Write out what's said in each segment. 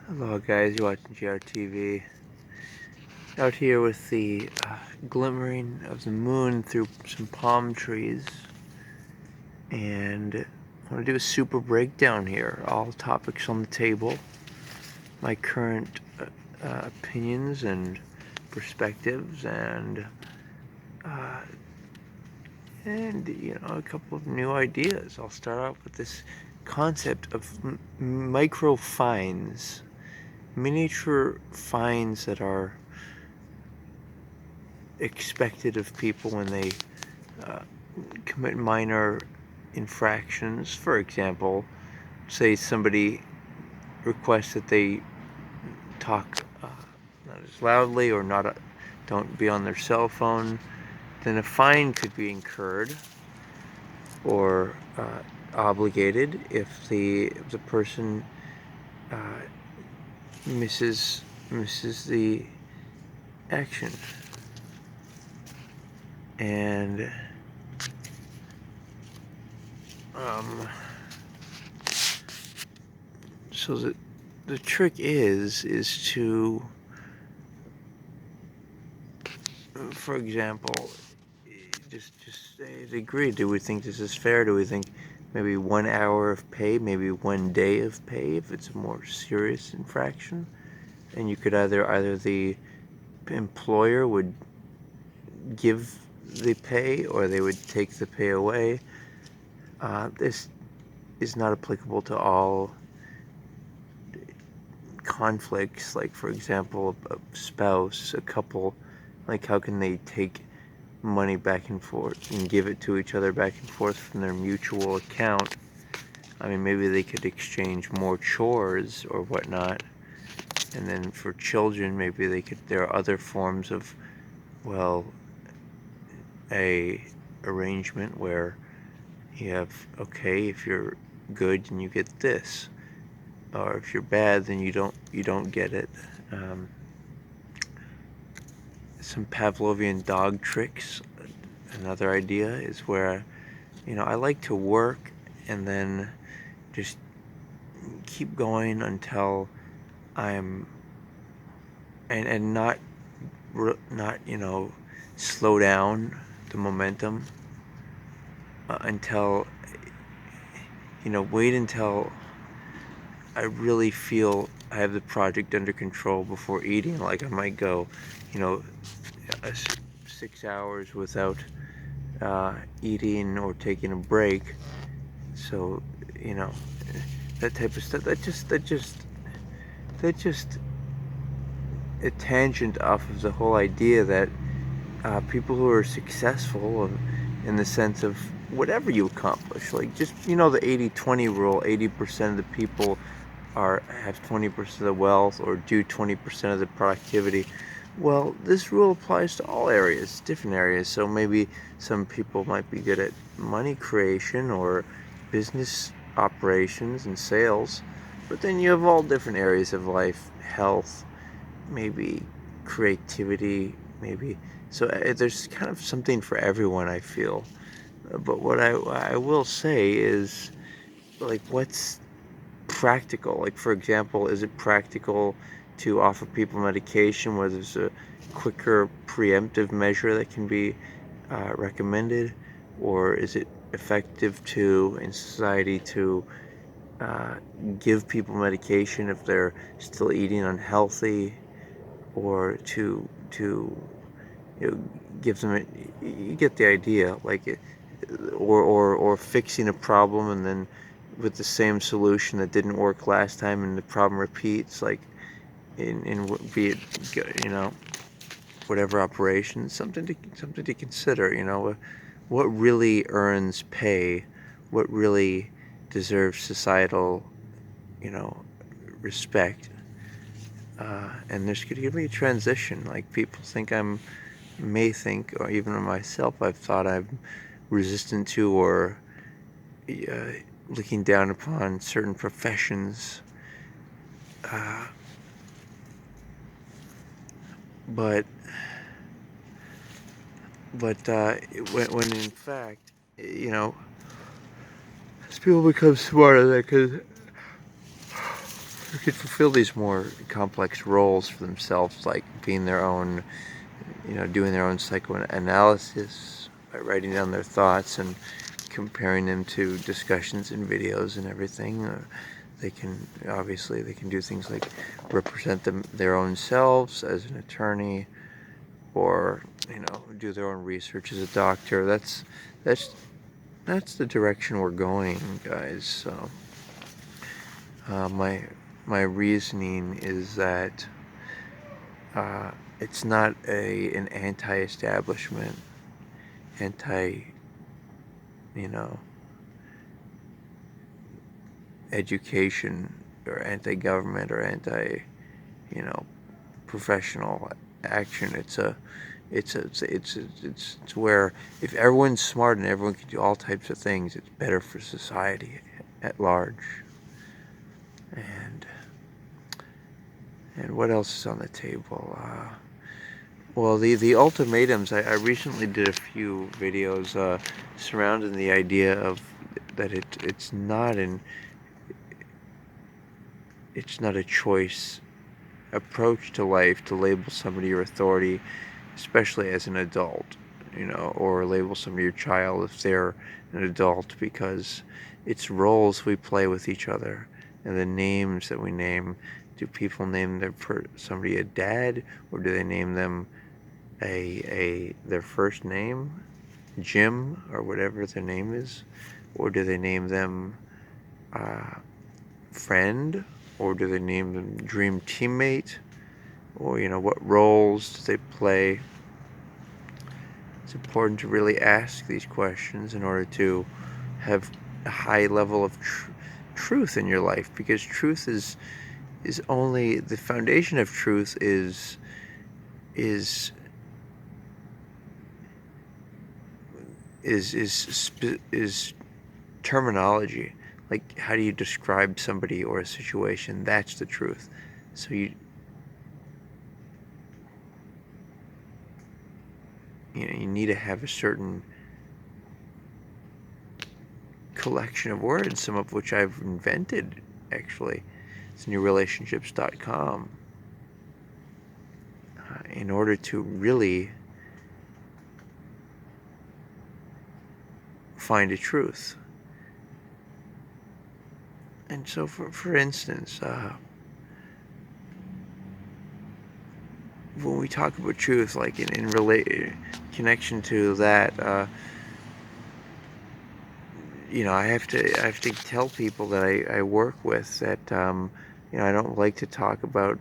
Hello guys, you're watching GRTV. Out here with the glimmering of the moon through some palm trees. And I want to do a super breakdown here. All topics on the table. My current opinions and perspectives and a couple of new ideas. I'll start out with this concept of micro fines. Miniature fines that are expected of people when they commit minor infractions. For example, say somebody requests that they talk not as loudly or don't be on their cell phone, then a fine could be incurred or obligated if the person misses the action. And so the trick is to, for example, just agree. Do we think this is fair? Do we think maybe 1 hour of pay, maybe 1 day of pay if it's a more serious infraction? And you could either the employer would give the pay or they would take the pay away. This is not applicable to all conflicts, like for example a spouse, a couple, like how can they take money back and forth and give it to each other back and forth from their mutual account? I mean, maybe they could exchange more chores or whatnot. And then for children, maybe there are other forms of, well, a arrangement where you have, okay, if you're good then you get this, or if you're bad then you don't get it. Some Pavlovian dog tricks. Another idea is where, I like to work and then just keep going until I'm and not slow down the momentum until wait until I really feel I have the project under control before eating. Like I might go 6 hours without eating or taking a break. So that type of stuff, that just a tangent off of the whole idea that people who are successful in the sense of whatever you accomplish, like just the 80-20 rule. 80% of the people have 20% of the wealth or do 20% of the productivity. Well, this rule applies to all areas, different areas. So maybe some people might be good at money creation or business operations and sales, but then you have all different areas of life, health, maybe creativity, maybe. So there's kind of something for everyone, I feel. But what I will say is, like, what's practical? Like, for example, is it practical to offer people medication where there's a quicker preemptive measure that can be recommended? Or is it effective in society to give people medication if they're still eating unhealthy, or to give them you get the idea, like or fixing a problem and then with the same solution that didn't work last time and the problem repeats, like in be it whatever operation. Something to consider. What really earns pay, what really deserves societal respect. And there's going to be a transition. Like people may think, or even myself, I've thought I'm resistant to or looking down upon certain professions. But when in fact, as people become smarter, that could who could fulfill these more complex roles for themselves, like being their own, doing their own psychoanalysis by writing down their thoughts and comparing them to discussions and videos and everything. They can do things like represent their own selves as an attorney, or do their own research as a doctor. That's the direction we're going, guys. So my reasoning is that it's not an anti-establishment, anti education, or anti-government, or anti professional action. It's where if everyone's smart and everyone can do all types of things, it's better for society at large. And what else is on the table? Well, the ultimatums. I recently did a few videos surrounding the idea of that it's not a choice approach to life to label somebody your authority, especially as an adult, or label somebody your child if they're an adult, because it's roles we play with each other and the names that we name. Do people name somebody a dad, or do they name them their first name, Jim, or whatever their name is, or do they name them friend, or do they name them dream teammate, or what roles do they play? It's important to really ask these questions in order to have a high level of truth in your life, because truth is only the foundation of truth is terminology. Like, how do you describe somebody or a situation? That's the truth. So you need to have a certain collection of words, some of which I've invented, actually. It's newrelationships.com. In order to really find a truth. And so, for instance, when we talk about truth, like in connection to that, I have to tell people that I work with that I don't like to talk about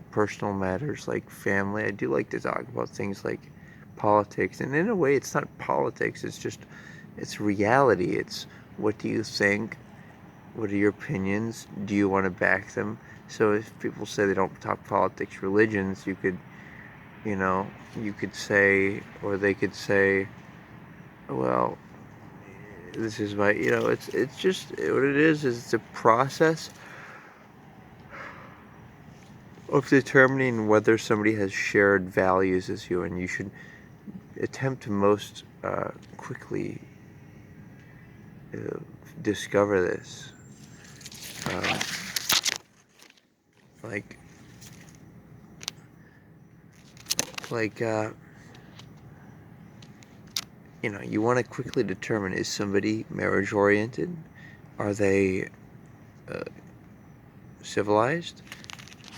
personal matters like family. I do like to talk about things like politics, and in a way, it's not politics. It's reality. It's, what do you think? What are your opinions? Do you want to back them? So if people say they don't talk politics, religions, you could say, or they could say, well, this is my, it's just, what it is it's a process of determining whether somebody has shared values as you, and you should attempt to most quickly discover this. Like you want to quickly determine, is somebody marriage oriented? Are they civilized?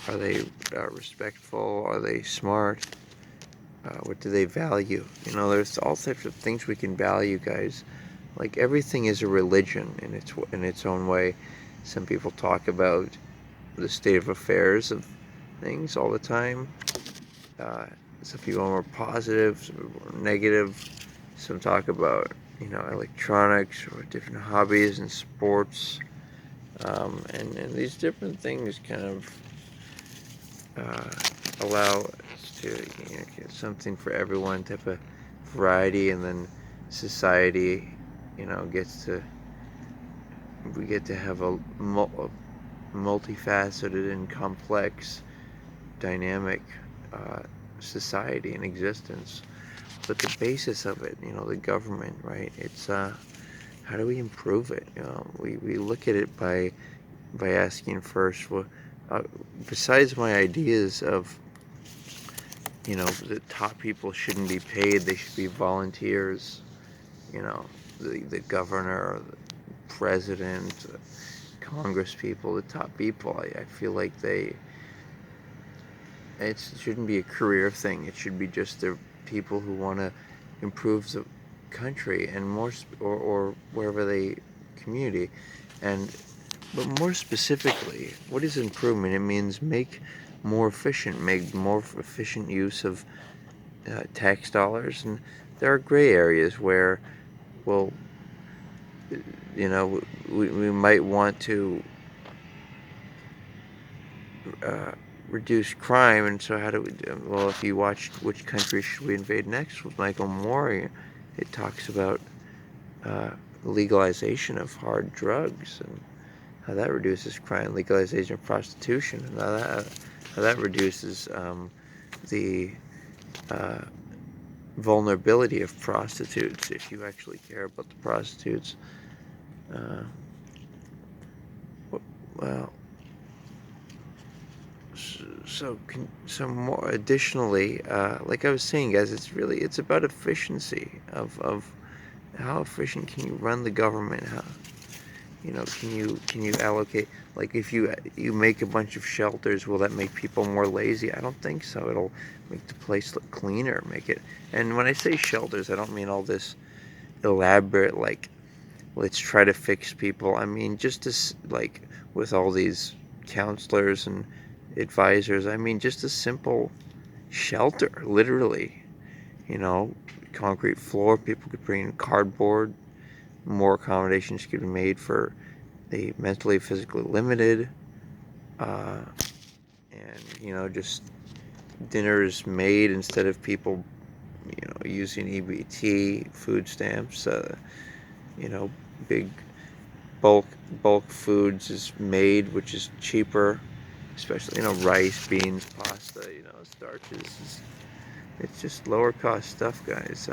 Are they respectful? Are they smart? What do they value? There's all types of things we can value, guys. Like, everything is a religion in its own way. Some people talk about the state of affairs of things all the time. Some people are more positive, some people are more negative. Some talk about electronics or different hobbies and sports, and these different things kind of allow us to get something for everyone, type of variety, and then society we get to have a multifaceted and complex, dynamic society in existence. But the basis of it, the government, right? It's how do we improve it? We look at it by by asking first, well, besides my ideas of, the top people shouldn't be paid, they should be volunteers, the governor, the president, Congress people, the top people, I feel like it shouldn't be a career thing. It should be just the people who want to improve the country and or wherever they community. And but more specifically, what is improvement? It means make more efficient use of tax dollars. And there are gray areas where, well, we might want to reduce crime, and so how do we do? Well, if you watched Which Country Should We Invade Next with Michael Moore, it talks about legalization of hard drugs and how that reduces crime, legalization of prostitution, and how that reduces the vulnerability of prostitutes if you actually care about the prostitutes. Well, so more additionally, like I was saying, guys, it's about efficiency of how efficient can you run the government? How, can you allocate, like if you make a bunch of shelters, will that make people more lazy? I don't think so. It'll make the place look cleaner, and when I say shelters, I don't mean all this elaborate, like, let's try to fix people. I mean, just as, like, with all these counselors and advisors, I mean, just a simple shelter, literally, concrete floor. People could bring in cardboard. More accommodations could be made for the mentally, physically limited, and just dinners made instead of people, using EBT, food stamps. Big bulk foods is made, which is cheaper, especially rice, beans, pasta, starches. It's just lower cost stuff, guys.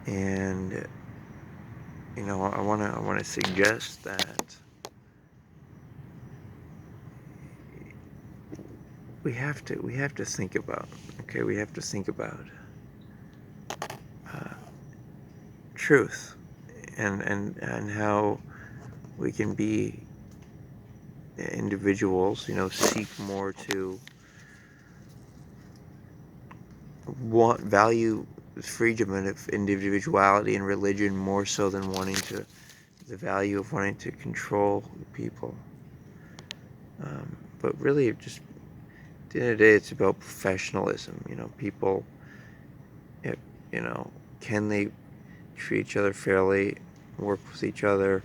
And I want to suggest that we have to think about, truth, and how we can be individuals, seek more to value freedom of individuality and religion more so than the value of wanting to control people. But really, just at the end of the day, it's about professionalism. People, can they treat each other fairly, work with each other,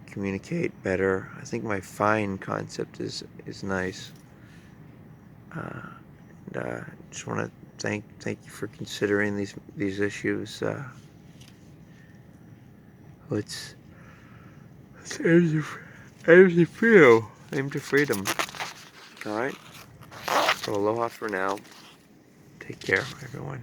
communicate better? I think my fine concept is nice. And just want to thank you for considering these issues. Let's aim to freedom. All right. So aloha for now. Take care, everyone.